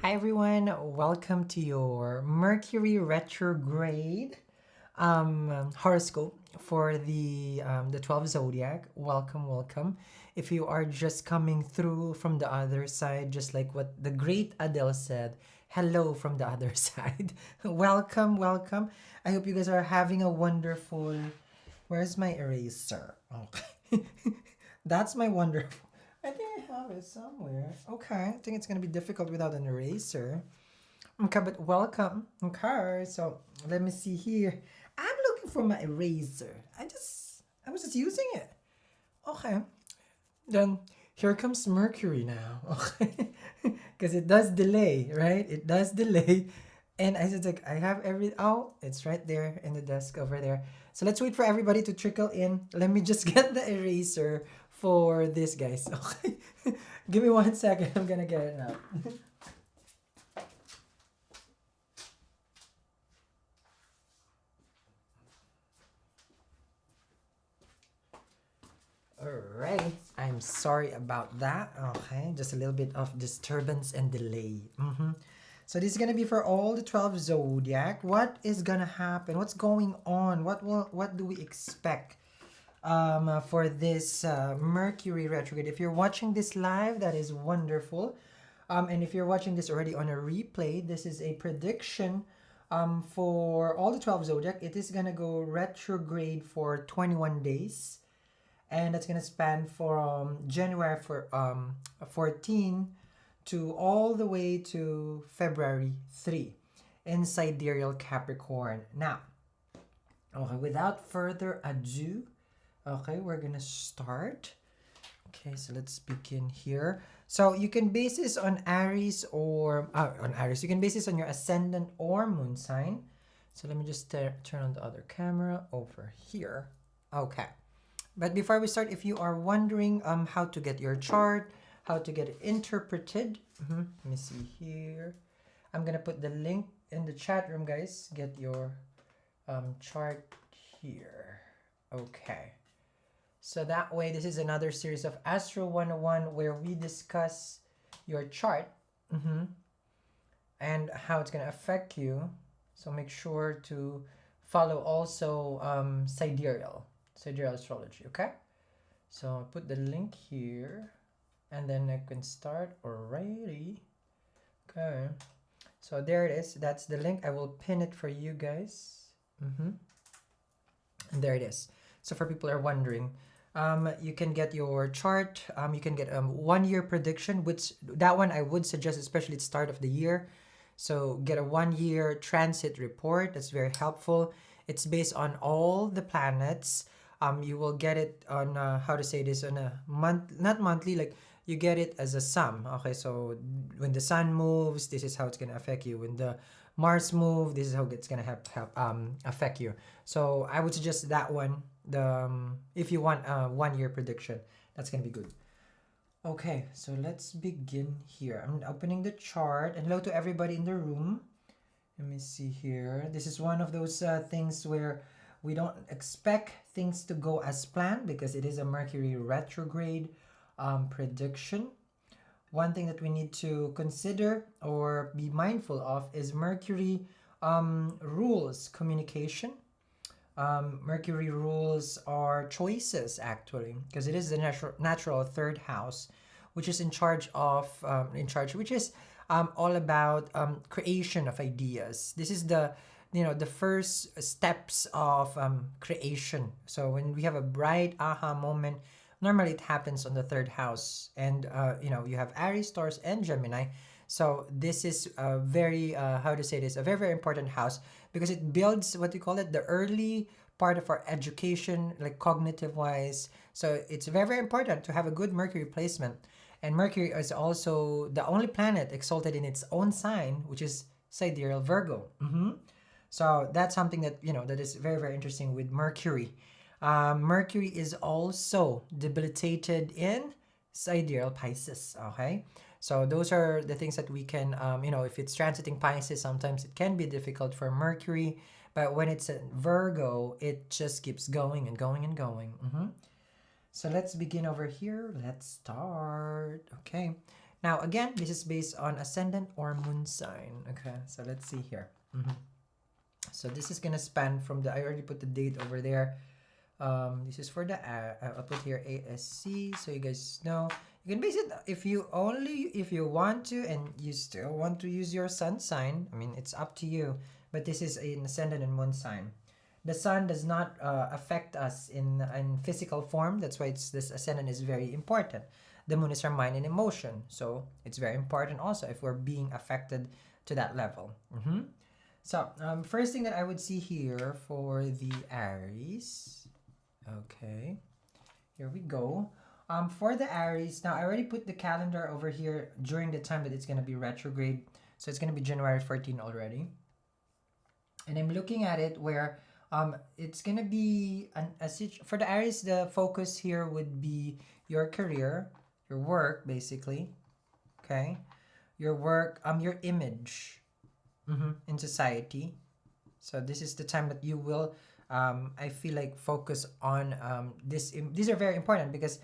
Hi everyone, welcome to your Mercury retrograde horoscope for the 12 zodiac. Welcome. If you are just coming through from the other side, just like what the great Adele said, hello from the other side. welcome. I hope you guys are having a wonderful. Where's my eraser? Okay. That's my wonderful. I think I have it somewhere. Okay, I think it's gonna be difficult without an eraser. Okay, but welcome. Okay, so let me see here. I'm looking for my eraser. I was just using it. Okay, then here comes Mercury now. Okay, because it does delay, right? It does delay. And I said, like, I have oh, it's right there in the desk over there. So let's wait for everybody to trickle in. Let me just get the eraser for this, guys. Okay. Give me 1 second. I'm gonna get it now. Alright, I'm sorry about that. Okay, just a little bit of disturbance and delay. So this is gonna be for all the 12 zodiac. What is gonna happen? What's going on? What do we expect for this Mercury retrograde? If you're watching this live, that is wonderful. And if you're watching this already on a replay, this is a prediction for all the 12 zodiac. It is gonna go retrograde for 21 days. And that's gonna span from January 14 to all the way to February 3 in sidereal Capricorn. Now, okay, without further ado, okay, we're gonna start. Okay, so let's begin here. So you can base this on Aries or on Aries. You can base this on your ascendant or moon sign. So let me just turn on the other camera over here. Okay. But before we start, if you are wondering how to get your chart, how to get it interpreted, let me see here. I'm gonna put the link in the chat room, guys. Get your chart here. Okay. So that way, this is another series of Astro 101 where we discuss your chart and how it's gonna affect you. So make sure to follow also sidereal astrology. Okay, so I'll put the link here and then I can start already. Okay, so there it is. That's the link. I will pin it for you guys. And there it is. So for people who are wondering, you can get your chart. You can get 1 year prediction, which that one I would suggest, especially at the start of the year. So get a 1 year transit report. That's very helpful. It's based on all the planets. You will get it on how to say this, on a month, not monthly, like you get it as a sum. Okay, so when the sun moves, this is how it's gonna affect you. When the Mars move, this is how it's gonna affect you. So I would suggest that one. If you want a 1 year prediction, that's gonna be good. Okay, so let's begin here. I'm opening the chart, and hello to everybody in the room. Let me see here. This is one of those things where we don't expect things to go as planned because it is a Mercury retrograde prediction. One thing that we need to consider or be mindful of is Mercury rules communication. Mercury rules are choices, actually, because it is the natural third house, which is which is all about creation of ideas. This is the first steps of creation. So when we have a bright aha moment, normally it happens on the third house, and you have Aries, Taurus, and Gemini. So this is a very how to say this, a very, very important house, because it builds what you call it, the early part of our education, like cognitive wise. So it's very, very important to have a good Mercury placement. And Mercury is also the only planet exalted in its own sign, which is sidereal Virgo. So that's something that that is very, very interesting with Mercury. Mercury is also debilitated in sidereal Pisces. Okay, so those are the things that we can if it's transiting Pisces, sometimes it can be difficult for Mercury, but when it's in Virgo, it just keeps going and going and going. So let's begin over here. Let's start. Okay. Now, again, this is based on ascendant or moon sign. Okay, so let's see here. So this is gonna span from the, I already put the date over there. This is for the, I'll put here ASC, so you guys know. You can base it if you want to, and you still want to use your sun sign. I mean, it's up to you, but this is an ascendant and moon sign. The sun does not affect us in physical form. That's why this ascendant is very important. The moon is our mind and emotion, so it's very important also if we're being affected to that level. So first thing that I would see here for the Aries. Okay, here we go. For the Aries, now I already put the calendar over here during the time that it's going to be retrograde. So it's going to be January 14 already. And I'm looking at it where it's going to be, for the Aries, the focus here would be your career, your work, basically. Okay. Your work, your image in society. So this is the time that you will, I feel like, focus on this. These are very important because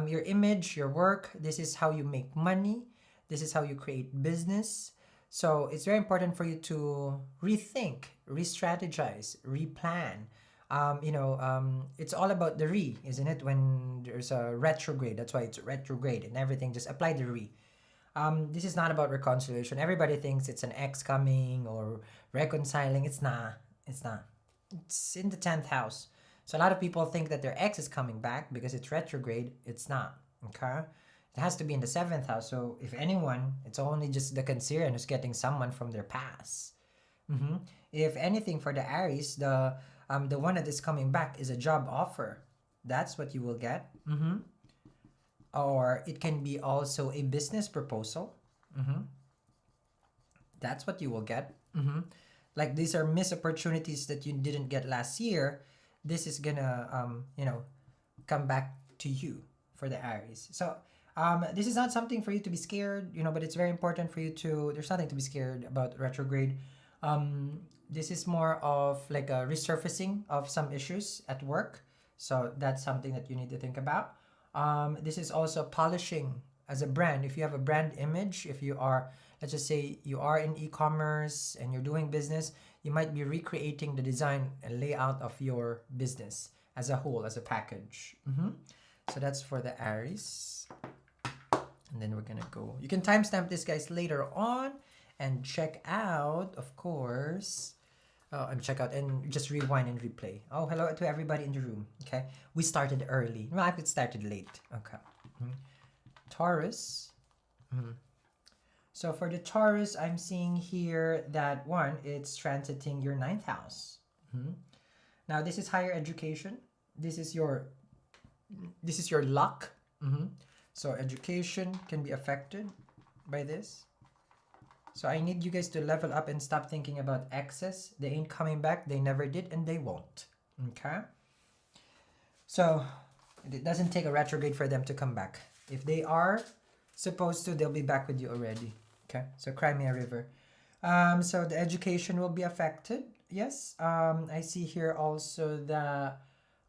your image, your work, this is how you make money. This is how you create business. So it's very important for you to rethink, re-strategize, replan. It's all about the re, isn't it? When there's a retrograde, that's why it's retrograde and everything. Just apply the re. This is not about reconciliation. Everybody thinks it's an ex coming or reconciling. It's not. It's not. It's in the 10th house. So a lot of people think that their ex is coming back because it's retrograde. It's not. Okay? It has to be in the 7th house. So if anyone, it's only just the Cancerian who's getting someone from their past. If anything, for the Aries, the one that is coming back is a job offer. That's what you will get. Or it can be also a business proposal. That's what you will get. Like these are missed opportunities that you didn't get last year. This is gonna come back to you for the Aries. So this is not something for you to be scared, but it's very important for you to, there's nothing to be scared about retrograde. This is more of like a resurfacing of some issues at work. So that's something that you need to think about. This is also polishing as a brand. If you have a brand image, if you are, let's just say you are in e-commerce and you're doing business, you might be recreating the design and layout of your business as a whole, as a package. So that's for the Aries. And then we're gonna go, you can timestamp this, guys, later on and check out, of course. And check out and just rewind and replay. Oh, hello to everybody in the room. Okay, we started early. Well, I started late. Okay. Taurus. So for the Taurus, I'm seeing here that one, it's transiting your 9th house. Now this is higher education. This is your luck. So education can be affected by this. So I need you guys to level up and stop thinking about exes. They ain't coming back. They never did and they won't. Okay? So it doesn't take a retrograde for them to come back. If they are supposed to, they'll be back with you already. Okay? So Crimea River. So the education will be affected. Yes. I see here also the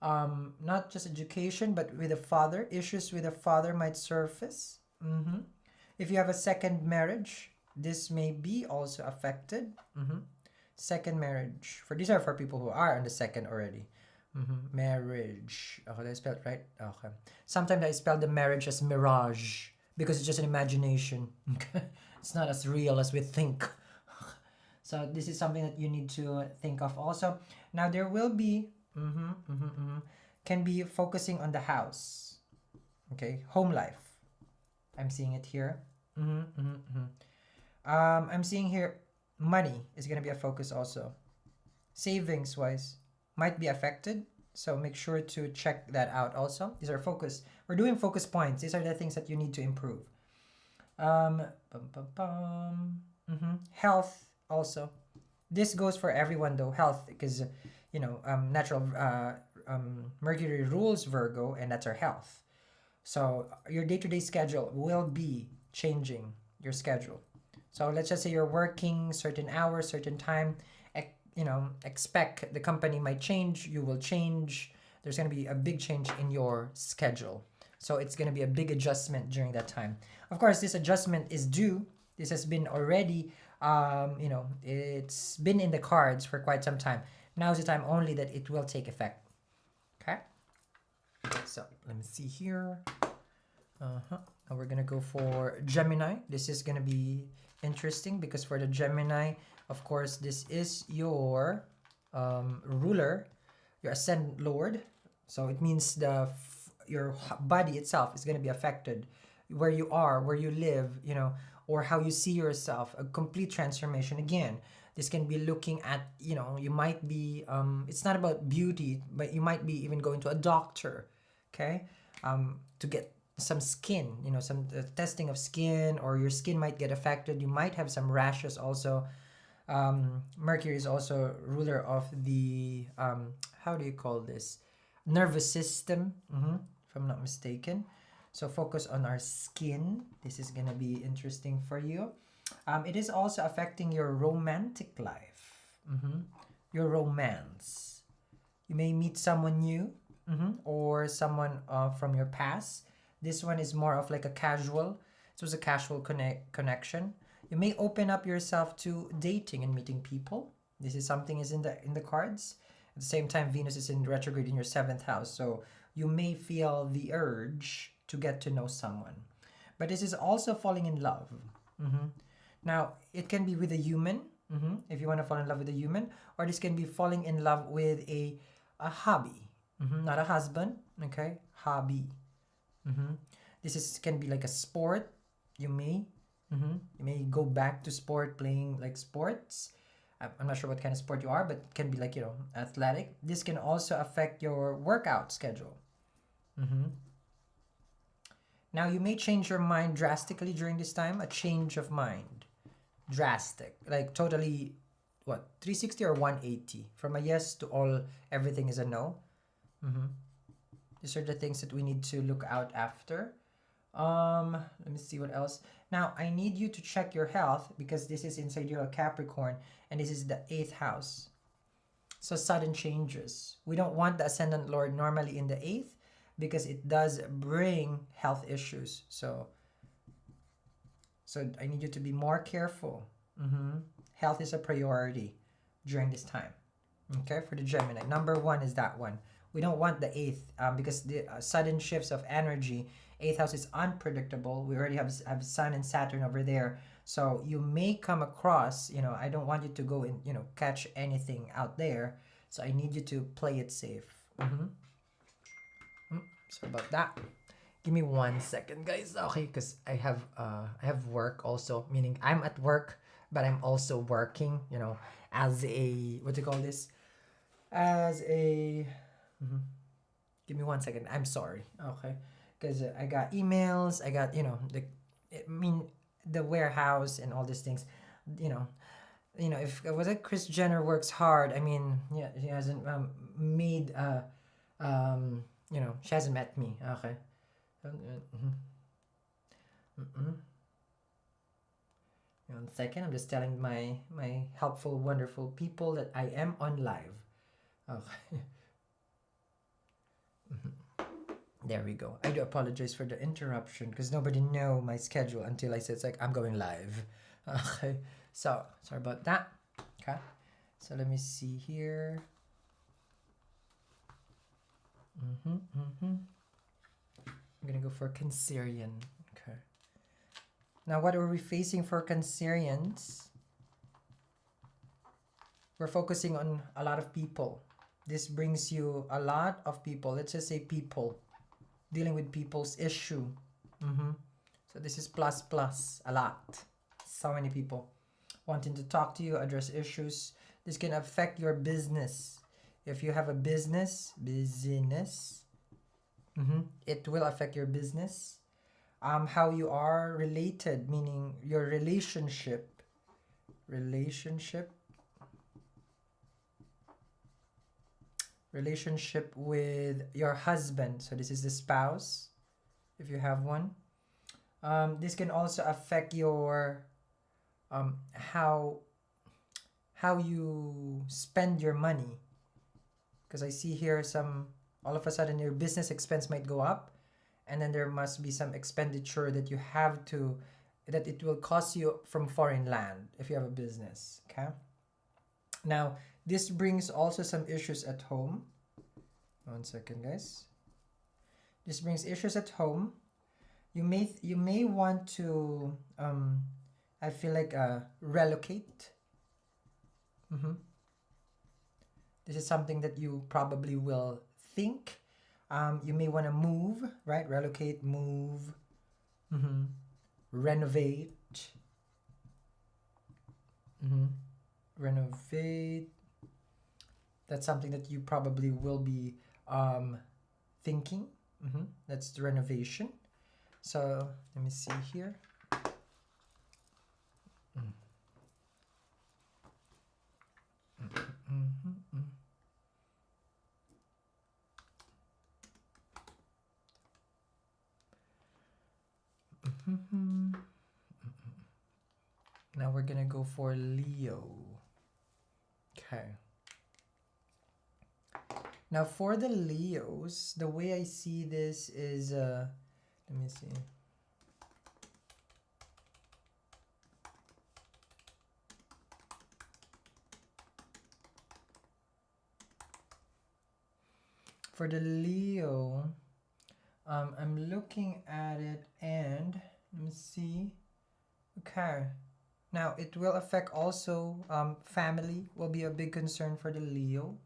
not just education, but with the father. Issues with the father might surface. If you have a second marriage, this may be also affected. Second marriage. These are for people who are on the second already. Marriage. Okay, I spelled right? Okay. Sometimes I spell the marriage as mirage because it's just an imagination. It's not as real as we think. So this is something that you need to think of also. Now there will be, can be focusing on the house. Okay, home life. I'm seeing it here. I'm seeing here money is going to be a focus also. Savings wise might be affected. So make sure to check that out also. These are focus. We're doing focus points. These are the things that you need to improve. Health also. This goes for everyone though. Health, because natural Mercury rules Virgo, and that's our health. So your day-to-day schedule will be changing your schedule. So let's just say you're working certain hours, certain time, expect the company might change, you will change. There's going to be a big change in your schedule. So it's going to be a big adjustment during that time. Of course, this adjustment is due. This has been already, it's been in the cards for quite some time. Now's the time only that it will take effect. Okay? So let me see here. Now we're gonna go for Gemini. This is gonna be interesting because for the Gemini, of course, this is your ruler, your ascendant lord. So it means your body itself is gonna be affected. Where you are, where you live, or how you see yourself. A complete transformation again. This can be looking at, you might be, it's not about beauty, but you might be even going to a doctor, okay, to get some skin, some testing of skin, or your skin might get affected. You might have some rashes also. Mercury is also ruler of the, how do you call this? Nervous system, if I'm not mistaken. So focus on our skin. This is going to be interesting for you. It is also affecting your romantic life, your romance. You may meet someone new, or someone from your past. This one is more of like a casual. It was a casual connection. You may open up yourself to dating and meeting people. This is something is in the cards. At the same time, Venus is in retrograde in your 7th house, so you may feel the urge to get to know someone. But this is also falling in love. Now, it can be with a human, if you want to fall in love with a human, or this can be falling in love with a hobby, not a husband, okay? Hobby. This can be like a sport. You may go back to sport, playing like sports. I'm not sure what kind of sport you are, but it can be like, athletic. This can also affect your workout schedule. Now, you may change your mind drastically during this time. A change of mind. Drastic. Like totally, 360 or 180? From a yes to everything is a no. These are the things that we need to look out after. Let me see what else. Now, I need you to check your health because this is in sidereal Capricorn and this is the 8th house. So sudden changes. We don't want the ascendant lord normally in the 8th because it does bring health issues. So I need you to be more careful. Health is a priority during this time. Okay, for the Gemini. Number 1 is that one. We don't want the 8th because the sudden shifts of energy. 8th house is unpredictable. We already have Sun and Saturn over there. So you may come across, I don't want you to go and, catch anything out there. So I need you to play it safe. Sorry about that. Give me 1 second, guys. Okay, because I have work also, meaning I'm at work, but I'm also working, as a, what do you call this? As a... Give me 1 second. I'm sorry. Okay. Because I got emails. I got, the warehouse and all these things. If it was like Kris Jenner works hard, she hasn't made, she hasn't met me. Okay. 1 second. I'm just telling my helpful, wonderful people that I am on live. Okay. There we go. I do apologize for the interruption because nobody know my schedule until I said it's like I'm going live. Okay, so sorry about that. Okay, so let me see here. I'm gonna go for Cancerian. Okay. Now, what are we facing for Cancerians? We're focusing on a lot of people. This brings you a lot of people. Let's just say people. Dealing with people's issue. So this is plus, a lot. So many people wanting to talk to you, address issues. This can affect your business. If you have a business, it will affect your business. How you are related, meaning your relationship with your husband. So this is the spouse, if you have one. This can also affect your how you spend your money, because I see here all of a sudden your business expense might go up, and then there must be some expenditure that you have to, that it will cost you from foreign land if you have a business. Okay, now this brings also some issues at home. One second, guys. This brings issues at home. You may want to I feel like relocate. This is something that you probably will think. You may want to move, right? Relocate, move, renovate, renovate. That's something that you probably will be thinking. That's the renovation. So let me see here. Now we're gonna go for Leo. Okay. Now for the Leos, the way I see this is, let me see. For the Leo, I'm looking at it and let me see. Okay. Now it will affect also family will be a big concern for the Leo.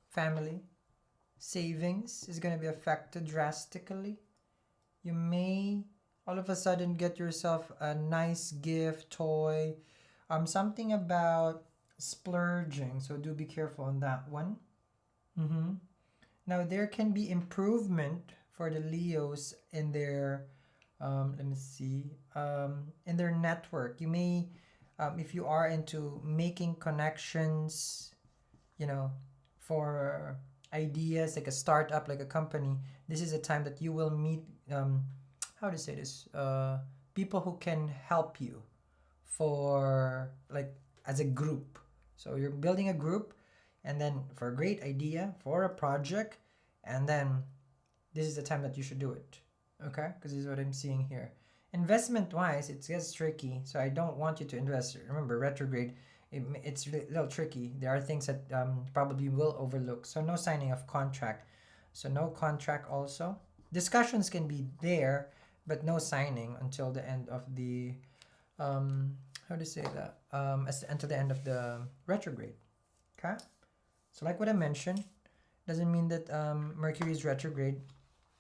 Family. Savings is going to be affected drastically. You may all of a sudden get yourself a nice gift, toy, something about splurging. So do be careful on that one. Now there can be improvement for the Leos in their, let me see, in their network. You may, if you are into making connections, you know, for ideas like a startup, like a company, this is a time that you will meet, how to say this, people who can help you for like as a group. So you're building a group, and then for a great idea, for a project, and then this is the time that you should do it. Okay, because this is what I'm seeing here. Investment wise, it gets tricky, so I don't want you to invest. Remember, retrograde, it's a little tricky. There are things that probably will overlook. So no signing of contract. So no contract also. Discussions can be there, but no signing until the end of the, how to say that? Until the end of the retrograde. Okay? So like what I mentioned, doesn't mean that Mercury is retrograde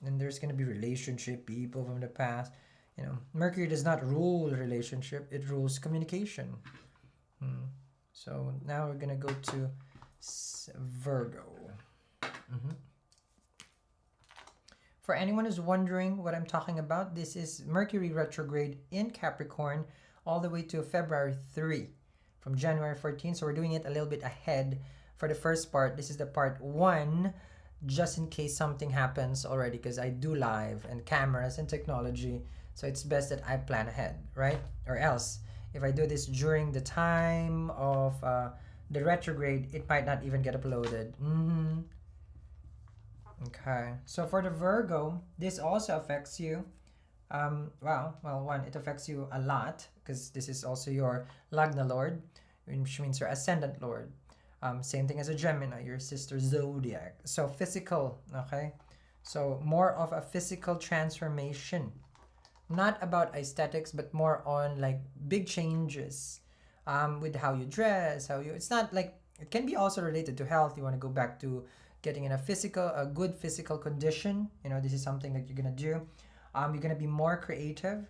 and there's going to be relationship, people from the past. You know, Mercury does not rule relationship, it rules communication. So now we're going to go to Virgo. For anyone who's wondering what I'm talking about, this is Mercury retrograde in Capricorn all the way to February 3 from January 14. So we're doing it a little bit ahead for the first part. This is the part 1, just in case something happens already, because I do live and cameras and technology. So it's best that I plan ahead, right? Or else, if I do this during the time of the retrograde, it might not even get uploaded. Okay, so for the Virgo, this also affects you. Well, one, it affects you a lot because this is also your Lagna Lord, which means your Ascendant Lord. Same thing as a Gemini, your sister Zodiac. So physical, okay? So more of a physical transformation. Not about aesthetics, but more on like big changes with how you dress, how you, it's not like, it can be also related to health. You want to go back to getting in a good physical condition. You know, this is something that you're going to do. You're going to be more creative.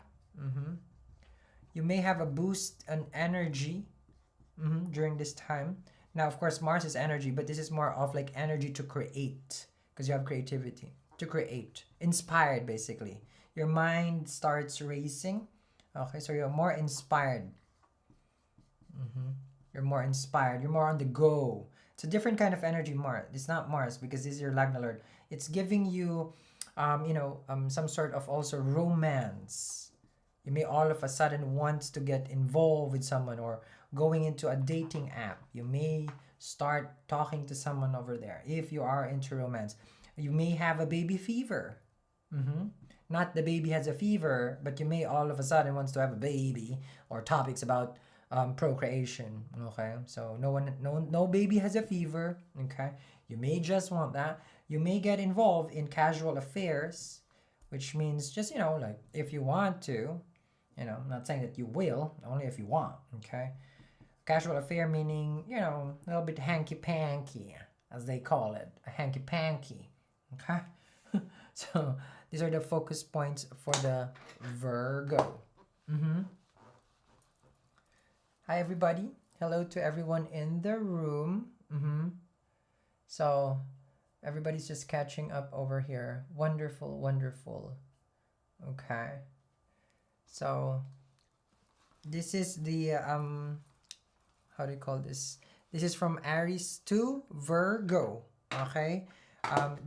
You may have a boost in energy during this time. Now, of course, Mars is energy, but this is more of like energy to create because you have creativity to create, inspired basically. Your mind starts racing. Okay, so you're more inspired. You're more inspired. You're more on the go. It's a different kind of energy, Mars. It's not Mars because this is your Lagna Lord. It's giving you, some sort of also romance. You may all of a sudden want to get involved with someone or going into a dating app. You may start talking to someone over there if you are into romance. You may have a baby fever. Not the baby has a fever, but you may all of a sudden wants to have a baby, or topics about procreation. Okay, so no baby has a fever. Okay, you may just want that. You may get involved in casual affairs, which means just, like, if you want to, I'm not saying that you will, only if you want. Okay, casual affair meaning, a little bit hanky panky, as they call it, a hanky panky. Okay. So these are the focus points for the Virgo. Hi everybody. Hello to everyone in the room. So everybody's just catching up over here. Wonderful, wonderful. Okay. So this is the how do you call this? This is from Aries to Virgo. Okay.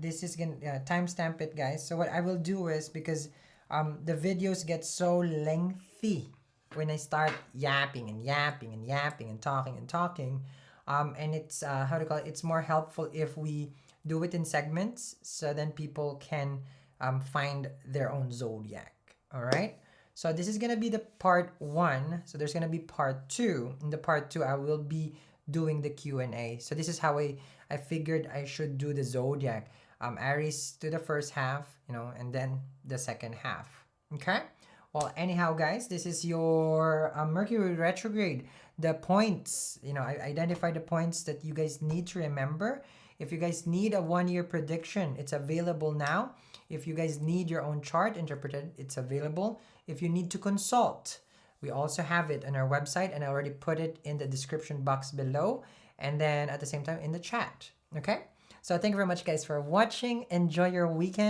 This is gonna timestamp it, guys. So what I will do is, because the videos get so lengthy when I start yapping and talking, and it's how to call it, it's more helpful if we do it in segments, so then people can find their own zodiac. All right, so this is gonna be the part 1. So there's gonna be part 2. In the part 2 I will be doing the Q&A. So this is how I figured I should do the zodiac. Aries to the first half, and then the second half. Okay. Well, anyhow, guys, this is your Mercury retrograde. The points, I identified the points that you guys need to remember. If you guys need a 1-year prediction, it's available now. If you guys need your own chart interpreted, it's available. If you need to consult, we also have it on our website, and I already put it in the description box below, and then at the same time in the chat. Okay? So thank you very much, guys, for watching. Enjoy your weekend.